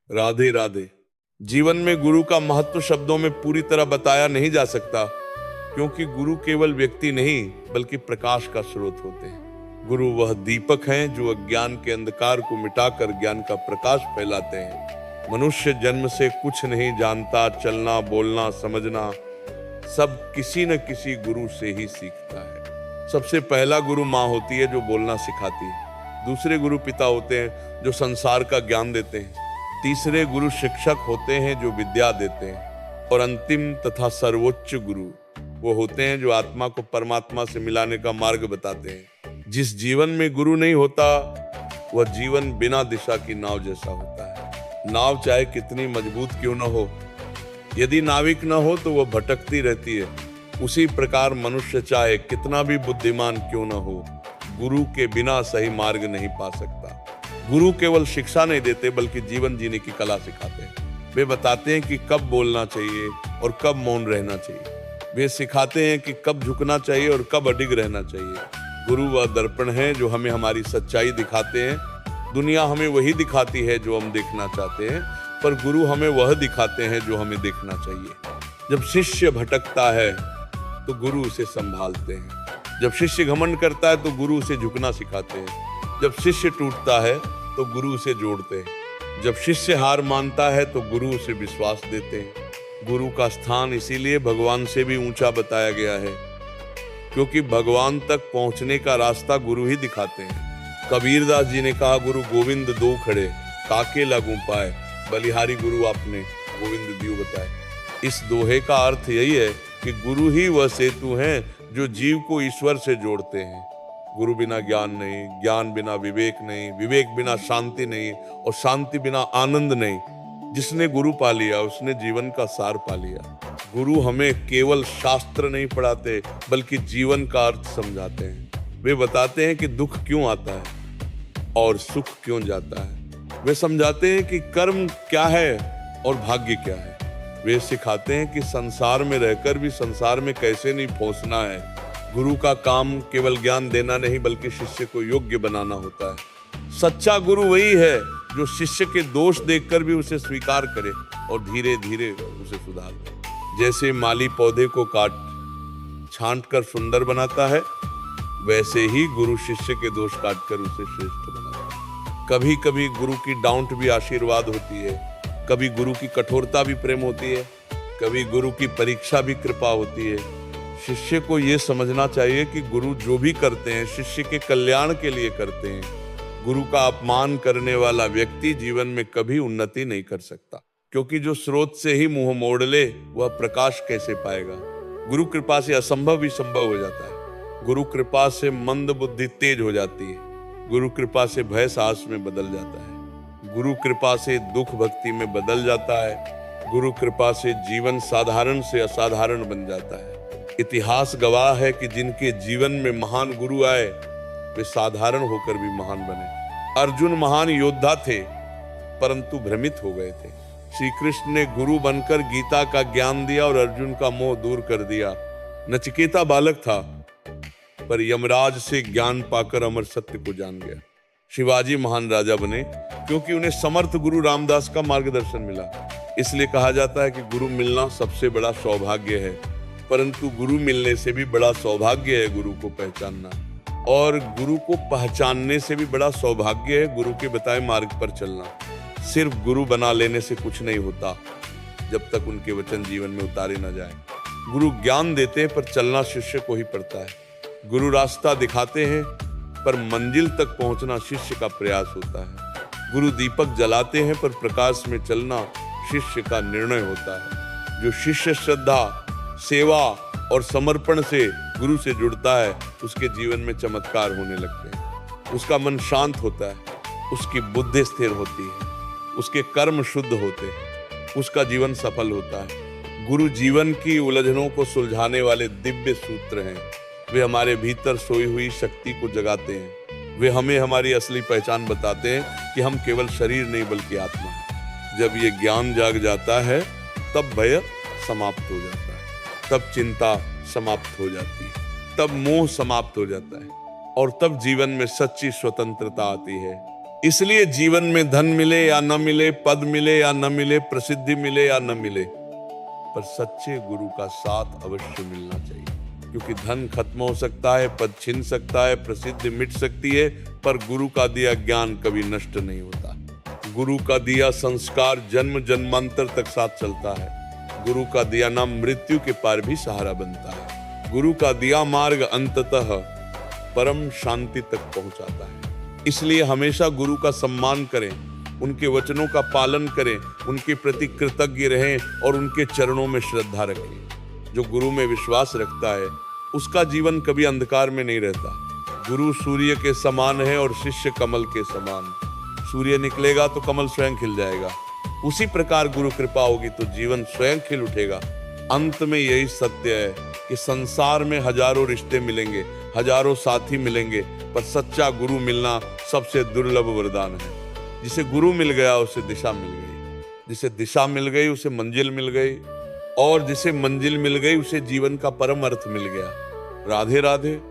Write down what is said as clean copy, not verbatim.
राधे राधे। जीवन में गुरु का महत्व शब्दों में पूरी तरह बताया नहीं जा सकता, क्योंकि गुरु केवल व्यक्ति नहीं बल्कि प्रकाश का स्रोत होते हैं। गुरु वह दीपक हैं जो अज्ञान के अंधकार को मिटाकर ज्ञान का प्रकाश फैलाते हैं। मनुष्य जन्म से कुछ नहीं जानता, चलना बोलना समझना सब किसी न किसी गुरु से ही सीखता है। सबसे पहला गुरु माँ होती है जो बोलना सिखाती है। दूसरे गुरु पिता होते हैं जो संसार का ज्ञान देते हैं। तीसरे गुरु शिक्षक होते हैं जो विद्या देते हैं। और अंतिम तथा सर्वोच्च गुरु वो होते हैं जो आत्मा को परमात्मा से मिलाने का मार्ग बताते हैं। जिस जीवन में गुरु नहीं होता वह जीवन बिना दिशा की नाव जैसा होता है। नाव चाहे कितनी मजबूत क्यों न हो, यदि नाविक न हो तो वह भटकती रहती है। उसी प्रकार मनुष्य चाहे कितना भी बुद्धिमान क्यों न हो, गुरु के बिना सही मार्ग नहीं पा सकता। गुरु केवल शिक्षा नहीं देते बल्कि जीवन जीने की कला सिखाते हैं। वे बताते हैं कि कब बोलना चाहिए और कब मौन रहना चाहिए। वे सिखाते हैं कि कब झुकना चाहिए और कब अडिग रहना चाहिए। गुरु वह दर्पण है जो हमें हमारी सच्चाई दिखाते हैं। दुनिया हमें वही दिखाती है जो हम देखना चाहते हैं, पर गुरु हमें वह दिखाते हैं जो हमें देखना चाहिए। जब शिष्य भटकता है तो गुरु उसे संभालते हैं। जब शिष्य घमंड करता है तो गुरु उसे झुकना सिखाते हैं। जब शिष्य टूटता है तो गुरु उसे जोड़ते हैं। जब शिष्य हार मानता है तो गुरु उसे विश्वास देते हैं। गुरु का स्थान इसीलिए भगवान से भी ऊंचा बताया गया है, क्योंकि भगवान तक पहुंचने का रास्ता गुरु ही दिखाते हैं। कबीरदास जी ने कहा, गुरु गोविंद दो खड़े ताके लागू पाए, बलिहारी गुरु आपने गोविंद दियो बताए। इस दोहे का अर्थ यही है कि गुरु ही वह सेतु हैं जो जीव को ईश्वर से जोड़ते हैं। गुरु बिना ज्ञान नहीं, ज्ञान बिना विवेक नहीं, विवेक बिना शांति नहीं और शांति बिना आनंद नहीं। जिसने गुरु पा लिया उसने जीवन का सार पा लिया। गुरु हमें केवल शास्त्र नहीं पढ़ाते बल्कि जीवन का अर्थ समझाते हैं। वे बताते हैं कि दुख क्यों आता है और सुख क्यों जाता है। वे समझाते हैं कि कर्म क्या है और भाग्य क्या है। वे सिखाते हैं कि संसार में रहकर भी संसार में कैसे नहीं फंसना है। गुरु का काम केवल ज्ञान देना नहीं बल्कि शिष्य को योग्य बनाना होता है। सच्चा गुरु वही है जो शिष्य के दोष देखकर भी उसे स्वीकार करे और धीरे धीरे उसे सुधार दे। जैसे माली पौधे को काट छांट कर सुंदर बनाता है, वैसे ही गुरु शिष्य के दोष काटकर उसे श्रेष्ठ बनाता है। कभी कभी गुरु की डांट भी आशीर्वाद होती है, कभी गुरु की कठोरता भी प्रेम होती है, कभी गुरु की परीक्षा भी कृपा होती है। शिष्य को यह समझना चाहिए कि गुरु जो भी करते हैं शिष्य के कल्याण के लिए करते हैं। गुरु का अपमान करने वाला व्यक्ति जीवन में कभी उन्नति नहीं कर सकता, क्योंकि जो स्रोत से ही मुंह मोड़ ले वह प्रकाश कैसे पाएगा। गुरु कृपा से असंभव भी संभव हो जाता है। गुरु कृपा से मंद बुद्धि तेज हो जाती है। गुरु कृपा से भय साहस में बदल जाता है। गुरु कृपा से दुख भक्ति में बदल जाता है। गुरु कृपा से जीवन साधारण से असाधारण बन जाता है। इतिहास गवाह है कि जिनके जीवन में महान गुरु आए वे साधारण होकर भी महान बने। अर्जुन महान योद्धा थे परंतु भ्रमित हो गए थे। श्री कृष्ण ने गुरु बनकर गीता का ज्ञान दिया और अर्जुन का मोह दूर कर दिया। नचिकेता बालक था पर यमराज से ज्ञान पाकर अमर सत्य को जान गया। शिवाजी महान राजा बने क्योंकि उन्हें समर्थ गुरु रामदास का मार्गदर्शन मिला। इसलिए कहा जाता है कि गुरु मिलना सबसे बड़ा सौभाग्य है, परंतु गुरु मिलने से भी बड़ा सौभाग्य है गुरु को पहचानना, और गुरु को पहचानने से भी बड़ा सौभाग्य है गुरु के बताए मार्ग पर चलना। सिर्फ गुरु बना लेने से कुछ नहीं होता जब तक उनके वचन जीवन में उतारे न जाए। गुरु ज्ञान देते हैं पर चलना शिष्य को ही पड़ता है। गुरु रास्ता दिखाते हैं पर मंजिल तक पहुंचना शिष्य का प्रयास होता है। गुरु दीपक जलाते हैं पर प्रकाश में चलना शिष्य का निर्णय होता है। जो शिष्य श्रद्धा, सेवा और समर्पण से गुरु से जुड़ता है उसके जीवन में चमत्कार होने लगते हैं। उसका मन शांत होता है, उसकी बुद्धि स्थिर होती है, उसके कर्म शुद्ध होते हैं, उसका जीवन सफल होता है। गुरु जीवन की उलझनों को सुलझाने वाले दिव्य सूत्र हैं। वे हमारे भीतर सोई हुई शक्ति को जगाते हैं। वे हमें हमारी असली पहचान बताते हैं कि हम केवल शरीर नहीं बल्कि आत्मा हैं। जब ये ज्ञान जाग जाता है तब भय समाप्त हो जाता है, तब चिंता समाप्त हो जाती है, तब मोह समाप्त हो जाता है और तब जीवन में सच्ची स्वतंत्रता आती है। इसलिए जीवन में धन मिले या न मिले, पद मिले या न मिले, प्रसिद्धि मिले या न मिले, पर सच्चे गुरु का साथ अवश्य मिलना चाहिए। क्योंकि धन खत्म हो सकता है, पद छिन सकता है, प्रसिद्धि मिट सकती है, पर गुरु का दिया ज्ञान कभी नष्ट नहीं होता। गुरु का दिया संस्कार जन्म जन्मांतर तक साथ चलता है। गुरु का दिया नाम मृत्यु के पार भी सहारा बनता है। गुरु का दिया मार्ग अंततः परम शांति तक पहुंचाता है। इसलिए हमेशा गुरु का सम्मान करें, उनके वचनों का पालन करें, उनके प्रति कृतज्ञ रहें और उनके चरणों में श्रद्धा रखें। जो गुरु में विश्वास रखता है उसका जीवन कभी अंधकार में नहीं रहता। गुरु सूर्य के समान है और शिष्य कमल के समान। सूर्य निकलेगा तो कमल स्वयं खिल जाएगा, उसी प्रकार गुरु कृपा होगी तो जीवन स्वयं खिल उठेगा। अंत में यही सत्य है कि संसार में हजारों रिश्ते मिलेंगे, हजारों साथी मिलेंगे, पर सच्चा गुरु मिलना सबसे दुर्लभ वरदान है। जिसे गुरु मिल गया उसे दिशा मिल गई, जिसे दिशा मिल गई उसे मंजिल मिल गई, और जिसे मंजिल मिल गई उसे जीवन का परम अर्थ मिल गया। राधे राधे।